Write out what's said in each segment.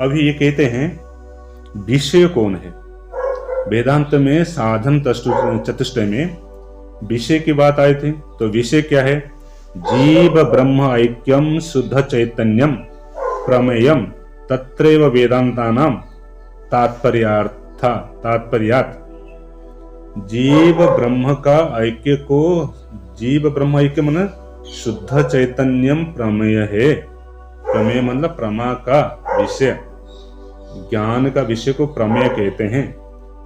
अभी ये कहते हैं विषय कौन है। वेदांत में साधन चतुष्टय में विषय की बात आई थी। तो विषय क्या है? जीव ब्रह्म ऐक्यम शुद्ध चैतन्यम प्रमेयम तत्रैव वेदांतानां तात्पर्यात्। जीव ब्रह्म का ऐक्य को, जीव ब्रह्म ऐक्य मन शुद्ध चैतन्यम प्रमेय है। प्रमेय मतलब प्रमा का विषय, ज्ञान का विषय को प्रमेय कहते हैं।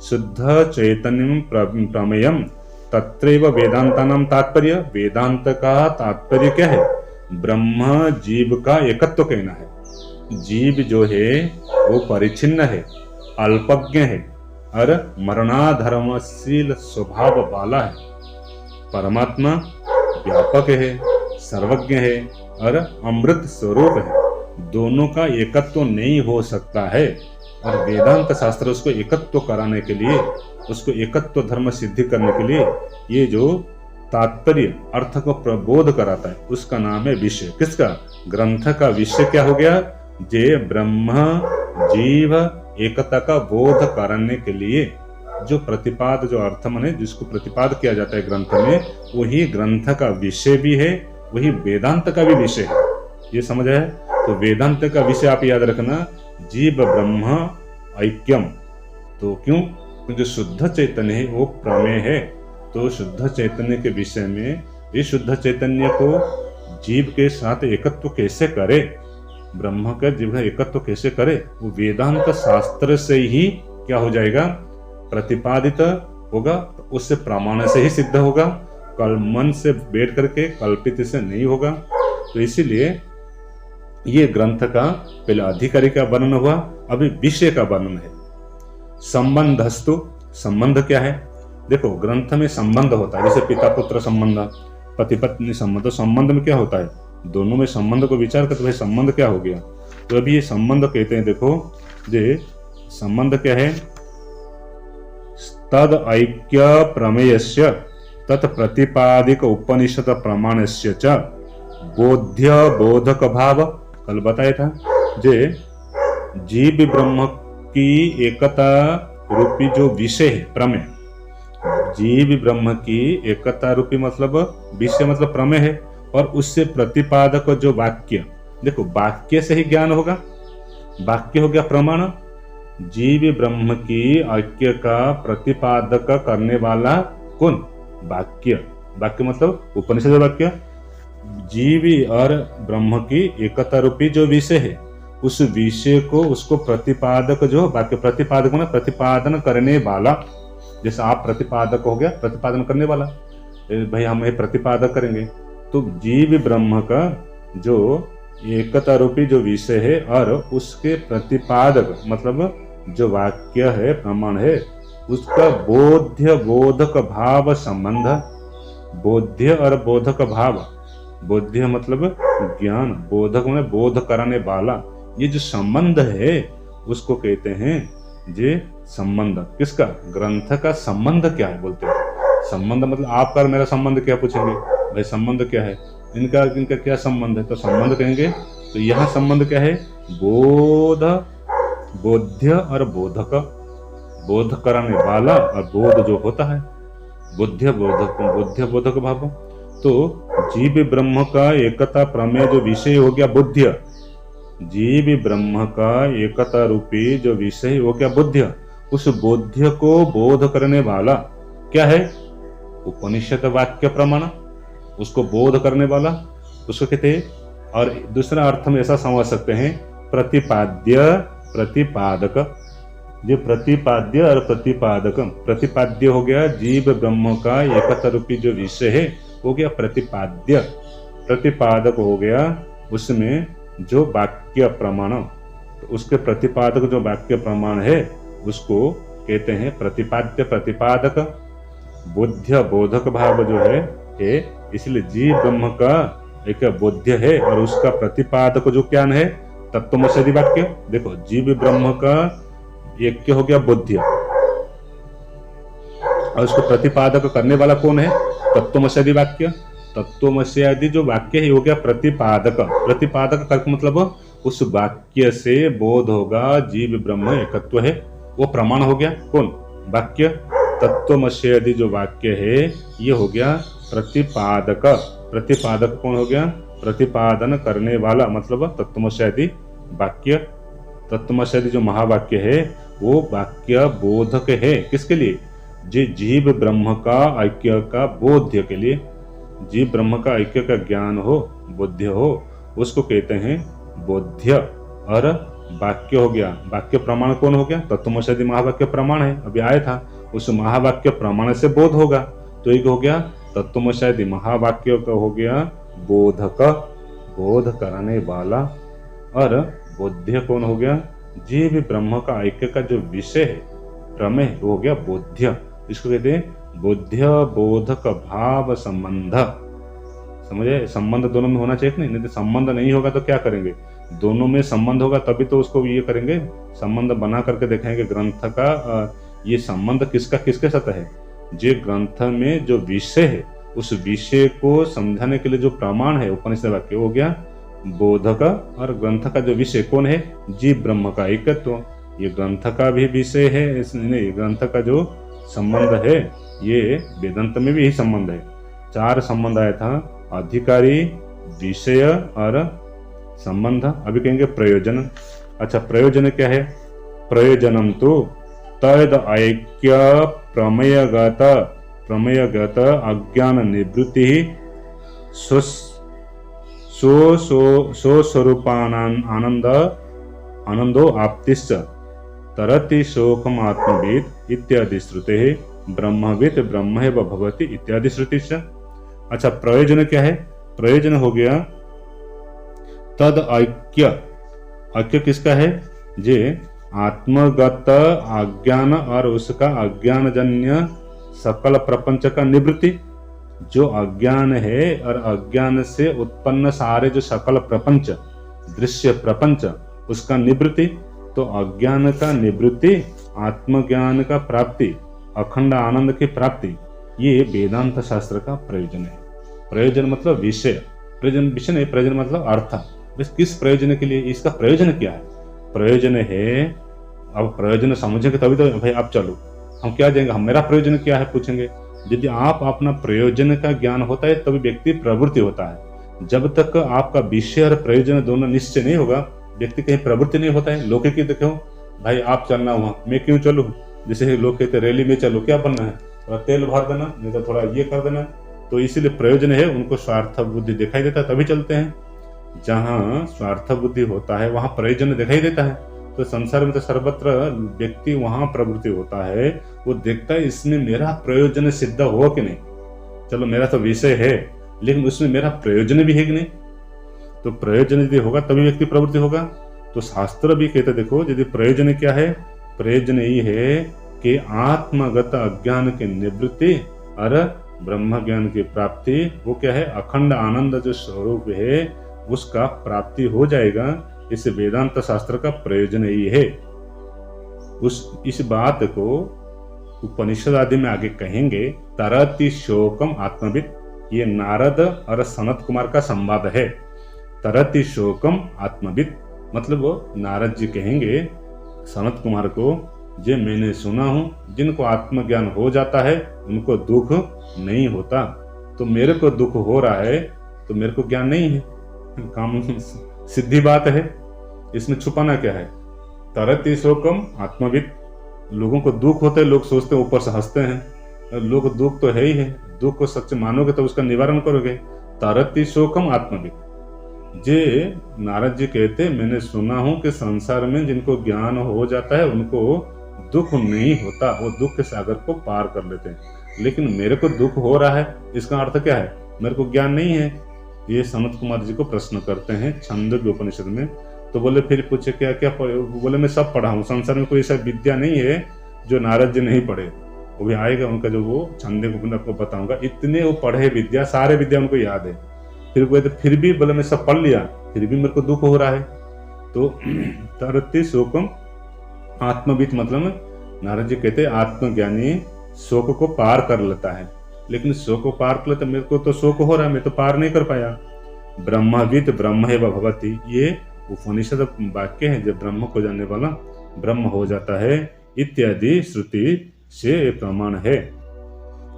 शुद्ध चैतन्यम प्रमेयम तत्रैव वेदांतानां तात्पर्य। वेदांत का तात्पर्य क्या है? ब्रह्म जीव का एकत्व कहना है। जीव जो है वो परिच्छिन्न है, अल्पज्ञ है और मरणाधर्मशील स्वभाव वाला है। परमात्मा व्यापक है, सर्वज्ञ है और अमृत स्वरूप है। दोनों का एकत्व नहीं हो सकता है। और वेदांत शास्त्र उसको एकत्व कराने के लिए, उसको एकत्व धर्म सिद्धि करने के लिए ये जो तात्पर्य अर्थ को प्रबोध कराता है उसका नाम है विषय। किसका? ग्रंथ का विषय क्या हो गया? जे ब्रह्म जीव एकता का बोध कराने के लिए जो प्रतिपाद, जो अर्थ मन है जिसको प्रतिपाद किया जाता है ग्रंथ में, वही ग्रंथ का विषय भी है, वही वेदांत का भी विषय है। ये समझ है? तो वेदांत का विषय आप याद रखना, जीव ब्रह्म ऐक्यम। तो क्यों? क्योंकि शुद्ध चैतन्य है, वो प्रमेय है। तो शुद्ध चैतन्य के विषय में ये शुद्ध चैतन्य को जीव के साथ एकत्व कैसे करे, ब्रह्म का जीव का एकत्व कैसे करे, वो वेदांत शास्त्र से ही क्या हो जाएगा? प्रतिपादित होगा। तो उससे प्रमाण से ही सिद्ध होगा, कल मन से बैठ करके कल्पित से नहीं होगा। तो इसीलिए ये ग्रंथ का पहले अधिकारी का वर्णन हुआ, अभी विषय का वर्णन है। संबंधस्तु, संबंध क्या है? देखो ग्रंथ में संबंध होता है, जैसे पिता पुत्र संबंध, पति पत्नी संबंध। तो संबंध में क्या होता है? दोनों में संबंध को विचार करते भाई संबंध क्या हो गया। तो अभी ये संबंध कहते हैं, देखो ये संबंध क्या है? तद ऐक्य प्रमेयस्य तत् प्रतिपादिक उपनिषद प्रमाणस्य च बोध्य बोधक भाव। कल बताया था जे जीव ब्रह्म की एकता रूपी जो विषय है प्रमेय, जीव ब्रह्म की एकता रूपी मतलब विषय मतलब प्रमेय है। और उससे प्रतिपादक जो वाक्य, देखो वाक्य से ही ज्ञान होगा, वाक्य हो गया प्रमाण। जीव ब्रह्म की ऐक्य का प्रतिपादक करने वाला कौन? वाक्य। वाक्य मतलब उपनिषद वाक्य। जीव और ब्रह्म की एकता रूपी जो विषय है, उस विषय को, उसको प्रतिपादक जो वाक्य, प्रतिपादक मतलब प्रतिपादन करने वाला। जैसे आप प्रतिपादक हो गया, प्रतिपादन करने वाला, भाई हम प्रतिपादक करेंगे। तो जीव ब्रह्म का जो एकता रूपी जो विषय है और उसके प्रतिपादक मतलब जो वाक्य है, प्रमाण है, उसका बोध्य बोधक भाव संबंध। बोध्य और बोधक भाव, बोध्य मतलब ज्ञान, बोधक मतलब बोध कराने वाला। ये जो संबंध है उसको कहते हैं जे संबंध। किसका? ग्रंथ का संबंध क्या है बोलते हैं। संबंध मतलब आपका और मेरा संबंध क्या पूछेंगे, भाई संबंध क्या है, इनका क्या संबंध है? तो संबंध कहेंगे। तो यहाँ संबंध क्या है? बोध, बोध्य और बोधक, बोध कराने वाला और बोध जो होता है, बुद्ध बोधक, बुद्ध बोधक भाव। तो जीव ब्रह्म का एकता प्रमेय जो विषय हो गया बुद्ध, जीव ब्रह्म का एकता रूपी जो विषय हो गया बुद्ध, उस बोध्य को बोध करने वाला क्या है? उपनिषद वाक्य प्रमाण, उसको बोध करने वाला उसको कहते हैं। और दूसरा अर्थ में ऐसा समझ सकते हैं प्रतिपाद्य प्रतिपादक। जो प्रतिपाद्य और प्रतिपादक, प्रतिपाद्य हो गया जीव ब्रह्म का एकता रूपी जो विषय है हो गया प्रतिपाद्य, प्रतिपादक हो गया उसमें जो वाक्य प्रमाण, तो उसके प्रतिपादक जो वाक्य प्रमाण है उसको कहते हैं प्रतिपाद्य प्रतिपादक। बोध्य बोधक भाव जो है इसलिए जीव ब्रह्म का एक बोध्य है और उसका प्रतिपादक जो ज्ञान है तत्वमसि वाक्य। देखो जीव ब्रह्म का एक हो गया बोध्य और उसको प्रतिपादक करने वाला कौन है? तत्वमसि वाक्य। तत्वमसि आदि जो वाक्य है हो गया प्रतिपादक। प्रतिपादक का मतलब उस वाक्य से बोध होगा जीव ब्रह्म एकत्व है, वो प्रमाण हो गया। कौन? वाक्य। तत्वमसि यदि जो वाक्य है ये हो गया प्रतिपादक। प्रतिपादक कौन हो गया? प्रतिपादन करने वाला, मतलब तत्वमसि यदि वाक्य। तत्वमसि यदि जो महावाक्य है वो वाक्य बोधक है। किसके लिए? जीव ब्रह्म का ऐक्य का बोध्य के लिए। जीव ब्रह्म का ऐक्य का ज्ञान हो, बोध्य हो, उसको कहते हैं बोध्य। और वाक्य हो गया, वाक्य प्रमाण कौन हो गया? तत्वमसि यदि महावाक्य प्रमाण है, अभी आया था। उस महावाक्य प्रमाण से बोध होगा, तो एक हो गया तत्वमसि यदि महावाक्य का हो गया बोधक, बोध कराने वाला। और बोध्य कौन हो गया? जीव ब्रह्म का ऐक्य का जो विषय है, प्रमेय, वो हो गया बोध्य। इसको कहते हैं बोध्य बोधक भाव संबंध। समझे? संबंध दोनों में होना चाहिए नहीं तो संबंध नहीं होगा तो क्या करेंगे? दोनों में संबंध होगा तभी तो उसको ये करेंगे, संबंध बना करके देखेंगे ग्रंथ का। ये संबंध किसका किसके साथ है? जो ग्रंथ में जो विषय है उस विषय को समझाने के लिए जो प्रमाण है उपनिषद वाक्य, हो गया बोधक। और ग्रंथ का जो विषय कौन है? जीव ब्रह्म का एकत्व। ये ग्रंथ का भी विषय है, नहीं, ग्रंथ का जो संबंध है ये वेदांत में भी यही संबंध है। 4 संबंध आया था, अधिकारी, विषय और संबंध। अभी कहेंगे प्रयोजन। अच्छा, प्रयोजन क्या है? प्रयोजनम तो तद ऐक्य प्रमेयगत अज्ञान निवृत्ति आनंदो आप्तिश्च तरति शोकम आत्मविद इत्यादि श्रुते ब्रह्मविद ब्रह्मैव भवति इत्यादि श्रुति। अच्छा, प्रयोजन क्या है? प्रयोजन हो गया तद ऐक्य। ऐक्य किसका है? जे आत्मगत अज्ञान और उसका अज्ञान जन्य सकल प्रपंच का निवृत्ति। जो अज्ञान है और अज्ञान से उत्पन्न सारे जो सकल प्रपंच, दृश्य प्रपंच, उसका निवृत्ति। तो अज्ञान का निवृत्ति, आत्मज्ञान का प्राप्ति, अखंड आनंद की प्राप्ति, ये वेदांत शास्त्र का प्रयोजन है। प्रयोजन मतलब विषय, प्रयोजन विषय नहीं, प्रयोजन मतलब अर्थ। बस किस प्रयोजन के लिए? इसका प्रयोजन क्या है? प्रयोजन है, अब प्रयोजन समझेंगे तभी तो भाई आप चलो, हम क्या देंगे, हम मेरा प्रयोजन क्या है पूछेंगे। यदि आप अपना प्रयोजन का ज्ञान होता है तभी व्यक्ति प्रवृत्ति होता है। जब तक आपका विषय और प्रयोजन दोनों निश्चय नहीं होगा, व्यक्ति कहीं प्रवृत्ति नहीं होता है। लोग की देखो, भाई आप चलना हुआ, मैं क्यों चलूँ? जैसे लोग कहते रैली में चलो, क्या बनना है? थोड़ा तेल भर देना, नहीं तो थोड़ा ये कर देना। तो इसीलिए प्रयोजन है, उनको स्वार्थ बुद्धि दिखाई देता है तभी चलते हैं। जहाँ स्वार्थ बुद्धि होता है वहां प्रयोजन दिखाई देता है। तो संसार में तो सर्वत्र व्यक्ति वहां प्रवृत्ति होता है, वो देखता है इसमें मेरा प्रयोजन सिद्ध हुआ कि नहीं। चलो मेरा तो विषय है लेकिन उसमें मेरा प्रयोजन भी है कि नहीं। तो प्रयोजन यदि होगा तभी व्यक्ति प्रवृत्ति होगा। तो शास्त्र भी कहते देखो, यदि प्रयोजन क्या है? प्रयोजन यही है कि आत्मगत अज्ञान की निवृत्ति और ब्रह्म ज्ञान की प्राप्ति। वो क्या है? अखंड आनंद जो स्वरूप है उसका प्राप्ति हो जाएगा। इस वेदांत शास्त्र का प्रयोजन यही है। इस बात को उपनिषद आदि में आगे कहेंगे। तरति शोकम आत्मविद, ये नारद और सनत कुमार का संवाद है। तरति शोकम आत्मविद मतलब वो नारद जी कहेंगे सनत कुमार को, जे मैंने सुना हूं जिनको आत्मज्ञान हो जाता है उनको दुख नहीं होता। तो मेरे को दुख हो रहा है तो मेरे को ज्ञान नहीं है, काम सिद्धि बात है, इसमें छुपाना क्या है। तरति शोकम आत्मविद, लोगों को दुख होता है, लोग सोचते हैं ऊपर से हंसते हैं, लोग दुख तो है ही है, दुख को सच मानोगे तो उसका निवारण करोगे। तरति शोकम आत्मविद, जे नारद जी कहते मैंने सुना हूं कि संसार में जिनको ज्ञान हो जाता है उनको दुख नहीं होता, वो दुख के सागर को पार कर लेते हैं। लेकिन मेरे को दुख हो रहा है, इसका अर्थ क्या है? मेरे को ज्ञान नहीं है। ये सनत कुमार जी को प्रश्न करते हैं छंदोग्य उपनिषद में। तो बोले, फिर पूछे क्या क्या पढ़े? बोले मैं सब पढ़ा हूँ, संसार में कोई ऐसा विद्या नहीं है जो नारद जी नहीं पढ़े। वो भी आएगा उनका जो वो छंदोग्य आपको बताऊंगा, इतने वो पढ़े विद्या, सारे विद्या उनको याद है। फिर बोले फिर भी बोले मैं सब पढ़ लिया, फिर भी मेरे को दुख हो रहा है। तो तरति शोकम आत्मविद मतलब नारद जी कहते आत्मज्ञानी शोक को पार कर लेता है। लेकिन शोक को पार कर लेता, मेरे को तो शोक हो रहा है, मैं तो पार नहीं कर पाया। ब्रह्मविद ब्रह्मैव भवति, ये उपनिषद वाक्य है, जो ब्रह्म को जानने वाला ब्रह्म हो जाता है इत्यादि श्रुति से प्रमाण है।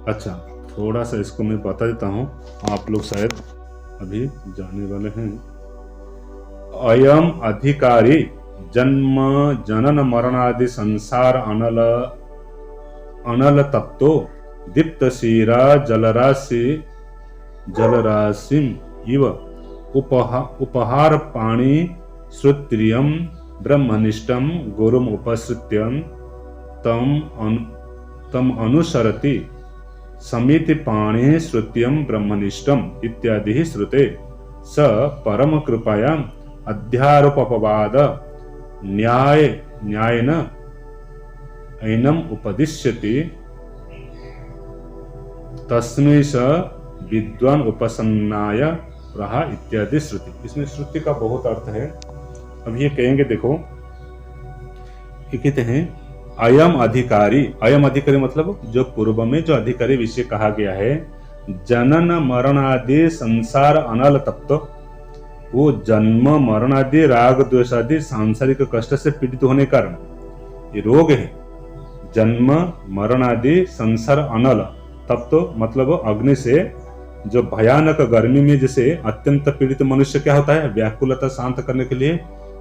अच्छा, थोड़ा सा इसको मैं बता देता हूँ, आप लोग शायद अभी जाने वाले हैं। अयम अधिकारी जन्म जनन मरणादि संसार अनल अनल तप्तो दीप्त शीरा जलराशि इव उपहार पाणी श्रुत्रियम ब्रह्मनिष्ठम गुरुम उपसृत्यम तम अनुसरति समिति पाणी श्रुत्यम ब्रह्मनिष्ठम इत्यादि श्रुते स परम कृपया अध्यारोपवाद न्यायेन ऐनम उपदिश्यति तस्मै स विद्वान उपसन्नाय रहा इत्यादि श्रुति। इसमें श्रुति का बहुत अर्थ है। अब ये कहेंगे, देखो ये कहते हैं अयम अधिकारी। अयम अधिकारी मतलब जो पूर्व में जो अधिकारी विषय कहा गया है, जनन मरण आदि संसार अनल तप्त, वो जन्म मरण आदि राग द्वेष आदि सांसारिक कष्ट से पीड़ित होने के कारण ये रोग है। जन्म मरण आदि संसार अनल तप्त मतलब अग्नि से जो भयानक गर्मी में जैसे अत्यंत पीड़ित मनुष्य क्या होता है, व्याकुलता शांत करने के लिए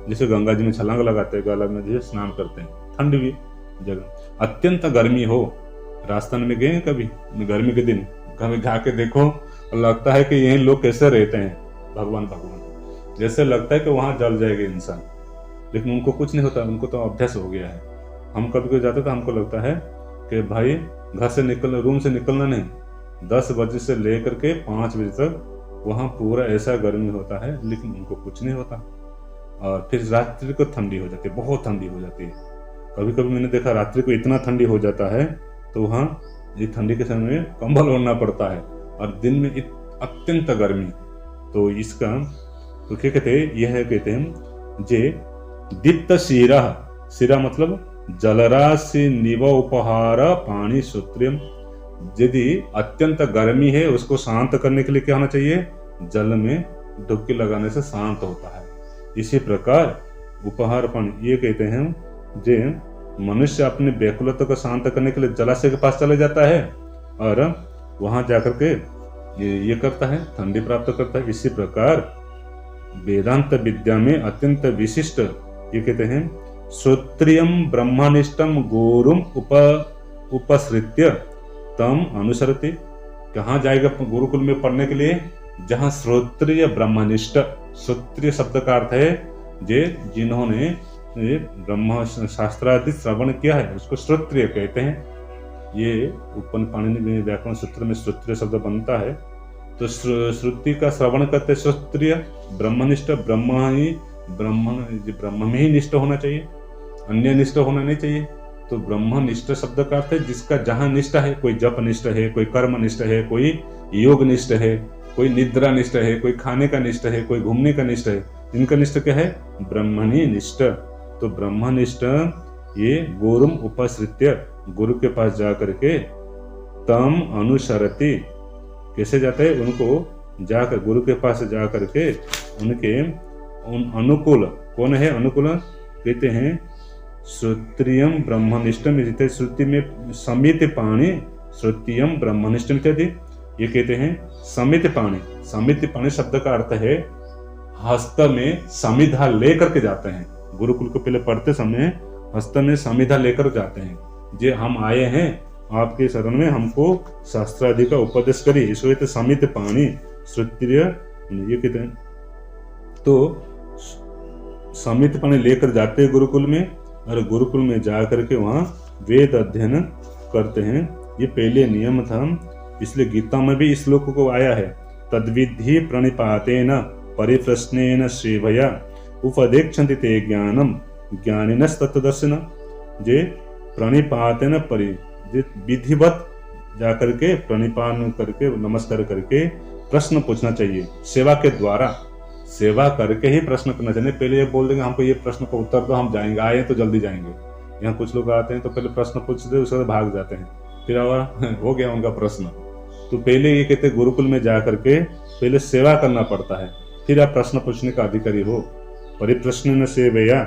जैसे गंगा जी में छलांग लगाते हैं, गला में जैसे स्नान करते हैं, ठंड भी जगह अत्यंत गर्मी हो, राजस्थान में गए कभी गर्मी के दिन, कभी जाके देखो लगता है कि यही लोग कैसे रहते हैं, भगवान जैसे लगता है कि वहां जल जाएगा इंसान, लेकिन उनको कुछ नहीं होता, उनको तो अभ्यास हो गया है। हम कभी कभी जाते तो हमको लगता है कि भाई घर से रूम से निकलना नहीं, 10 बजे से लेकर के 5 बजे तक वहाँ पूरा ऐसा गर्मी होता है, लेकिन उनको कुछ नहीं होता। और फिर रात्रि को ठंडी हो जाती है, बहुत ठंडी हो जाती है। कभी कभी मैंने देखा रात्रि को इतना ठंडी हो जाता है तो वहाँ ये ठंडी के समय में कंबल ओढ़ना पड़ता है, और दिन में अत्यंत गर्मी। तो इसका तो क्या कहते हैं, यह कहते हैं जे दीप्त शीरा, शीरा मतलब जलराशि निव उपहार पानी सूत्रियम। यदि अत्यंत गर्मी है उसको शांत करने के लिए क्या होना चाहिए, जल में डुबकी लगाने से शांत होता है। इसी प्रकार उपहार पानी ये कहते हैं, जे मनुष्य अपने व्याकुलता को शांत करने के लिए जलाशय के पास चले जाता है और वहां जाकर के ये करता है, ठंडी प्राप्त करता है। इसी प्रकार वेदांत विद्या में अत्यंत विशिष्ट ये कहते हैं श्रोत्रियम ब्रह्मनिष्ठम गुरुम उपसृत्य तम अनुसरति। कहाँ जाएगा गुरुकुल में पढ़ने के लिए, जहाँ श्रोत्रिय ब्रह्मनिष्ठ, श्रोत्रिय शब्द का अर्थ है जे जिन्होंने ब्रह्म शास्त्रादि श्रवण किया है उसको श्रोत्रिय कहते हैं। ये उपन पाणिनि में व्याकरण सूत्र में श्रोत्रिय शब्द बनता है। तो श्रुति का श्रवण करते श्रोत्रिय ब्रह्मनिष्ठ, ब्रह्म में ही निष्ठ होना चाहिए, अन्य निष्ठ होना नहीं चाहिए। तो ब्रह्मनिष्ठ शब्द का अर्थ है जिसका जहाँ निष्ठा है, कोई जप निष्ठ है, कोई कर्म निष्ठ है, कोई योग निष्ठ है, कोई निद्रा निष्ठ है, कोई खाने का निष्ठ है, कोई घूमने का निष्ठ है। इनका निष्ठ क्या है, ब्रह्मणि निष्ठ। तो ब्रह्मनिष्ठ ये गुरुम उपसृत्य, गुरु के पास जा करके तम अनुसरति, कैसे जाते हैं, उनको जाकर गुरु के पास जा करके उनके उन अनुकूल, कौन है अनुकूल, कहते हैं श्रुतियम ब्रह्मनिष्ठम। श्रुति में समित पाणी श्रुतियम ब्रह्मनिष्ठम इत्यादि ये कहते हैं समित पाणी। समित पाणी शब्द का अर्थ है हस्त में समिधा लेकर के जाते हैं। गुरुकुल को पहले पढ़ते समय हस्त में समिधा लेकर जाते हैं, जे हम आए हैं आपके शरण में, हमको शास्त्रादि का उपदेश करिए, इसको कहते समित पाणी श्रुतिय ये कहते हैं। तो समित पाणी लेकर जाते हैं गुरुकुल में, और गुरुकुल में जा करके वहाँ वेद अध्ययन करते हैं। ये पहले नियम था, इसलिए गीता में भी इस श्लोक को आया है, तद्विधि प्रणिपातेन परिप्रश्नेन श्रेभया उपदेक्षन्ति ते ज्ञानम ज्ञानिनस् तत्तदर्शिन। जे प्रणिपातेन विधिवत जाकर के प्रणिपान करके नमस्कार करके प्रश्न पूछना चाहिए, सेवा के द्वारा, सेवा करके ही प्रश्न करना चाहिए। पहले ये बोल देंगे हमको ये प्रश्न का उत्तर दो, हम जाएंगे, आए तो जल्दी जाएंगे। यहाँ कुछ लोग आते हैं तो पहले प्रश्न पूछते उसके बाद भाग जाते हैं, फिर हो गया उनका प्रश्न। तो पहले ये कहते गुरुकुल में जा करके पहले सेवा करना पड़ता है, फिर आप प्रश्न पूछने का अधिकारी हो। परिप्रश्न सेवया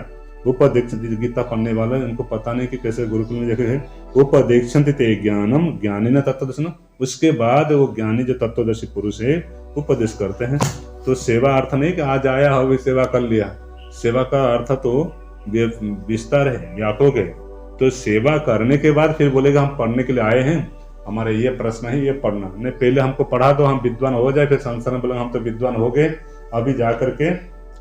उपदेक्षन्ति। गीता पढ़ने वाला उनको पता नहीं कि कैसे गुरुकुल में देखे है। उपदेक्षन्ति ते ज्ञानम ज्ञानी न तत्वदर्शन। उसके बाद वो ज्ञानी जो तत्वदर्शी पुरुष है उपदेश करते हैं। तो सेवा अर्थ नहीं कि आज आया हो सेवा कर लिया। सेवा का अर्थ तो विस्तार है, व्यापक है। तो सेवा करने के बाद फिर बोलेगा हम पढ़ने के लिए आए हैं, हमारे ये प्रश्न है, ये पढ़ना नहीं। पहले हमको पढ़ा दो, हम विद्वान हो जाए, फिर संसार में बोलेंगे हम तो विद्वान हो गए, अभी जा करके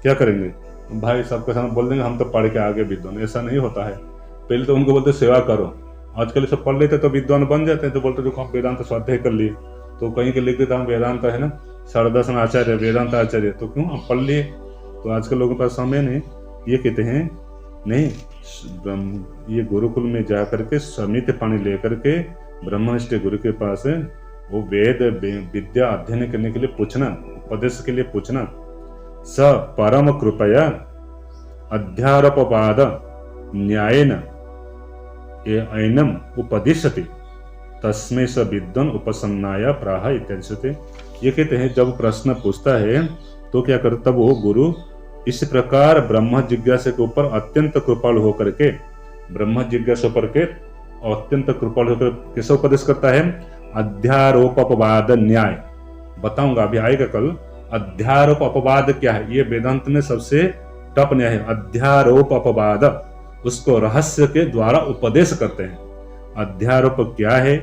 क्या करेंगे भाई, सबके सामने बोल देंगे हम तो पढ़ के आगे विद्वान। ऐसा नहीं होता है। पहले तो उनको बोलते सेवा करो। आजकल सब पढ़ लेते तो विद्वान बन जाते हैं। तो बोलते देखो हम वेदांत स्वाध्याय कर लिए, तो कहीं के लिख देता हम वेदांत है ना, सर्वदर्शन आचार्य, वेदांत आचार्य, तो क्यों हम पढ़ लिए। तो आजकल लोगों के पास समय नहीं। ये कहते हैं नहीं, ये गुरुकुल में जा करके समित पानी लेकर के ब्रह्मनिष्ठ गुरु के पास वो वेद विद्या अध्ययन करने के लिए पूछना, उपदेश के लिए पूछना। स परम कृपया अध्यारोपवाद न्यायेन ऐनम उपदिशति तस्मै स विद्वान उपसन्नाय प्राह इत्यादि। ये कहते हैं जब प्रश्न पूछता है तो क्या करता, तब वो गुरु इस प्रकार ब्रह्म जिज्ञासा के ऊपर अत्यंत कृपालु होकर के, ब्रह्म जिज्ञासा पर के अत्यंत कृपालु होकर कैसे उपदेश करता है। अध्यारोपवाद न्याय बताऊंगा, अभी आएगा कल। अध्यारोप अपवाद क्या है, ये वेदांत में सबसे टॉप न्याय है। अध्यारोप अपवाद, उसको रहस्य के द्वारा उपदेश करते हैं। अध्यारोप क्या है,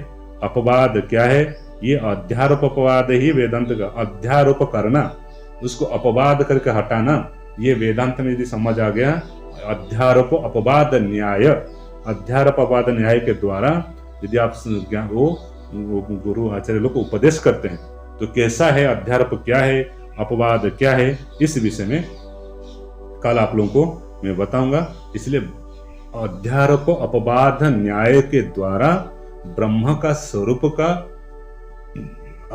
अपवाद क्या है, ये अध्यारोप अपवाद ही वेदांत का। अध्यारोप करना, उसको अपवाद करके हटाना, ये वेदांत में यदि समझ आ गया। अध्यारोप अपवाद न्याय, अध्यारोप अपवाद न्याय के द्वारा यदि आप वो गुरु आचार्य लोग को उपदेश करते हैं तो कैसा है, अध्यारोप क्या है, अपवाद क्या है, इस विषय में कल आप लोगों को मैं बताऊंगा। इसलिए अध्यारोप अपवाद न्याय के द्वारा ब्रह्म का स्वरूप का,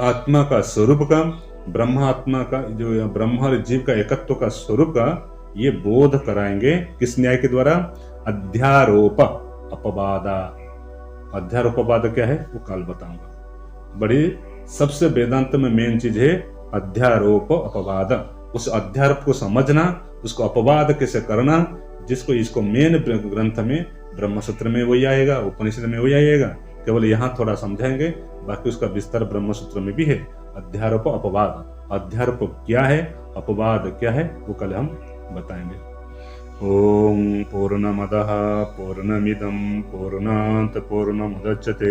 आत्मा का स्वरूप का, ब्रह्म आत्मा का जो ब्रह्म और जीव का एकत्व का स्वरूप का ये बोध कराएंगे। किस न्याय के द्वारा, अध्यारोप अपवादा। अध्यारोप अपवाद क्या है वो कल बताऊंगा। बड़ी सबसे वेदांत में मेन चीज है अध्यारोप अपवाद। उस अध्यारोप को समझना, उसको अपवाद कैसे करना, जिसको इसको मेन ग्रंथ में ब्रह्मसूत्र में वही आएगा, उपनिषद में वही आएगा। केवल यहाँ थोड़ा समझाएंगे, बाकी उसका विस्तार ब्रह्मसूत्र में भी है। अध्यारोप अपवाद, अध्यारोप क्या है, अपवाद क्या है, वो कल हम बताएंगे। ओम पूर्णमदः पूर्णमिदं पूर्णात् पूर्णमुदच्यते।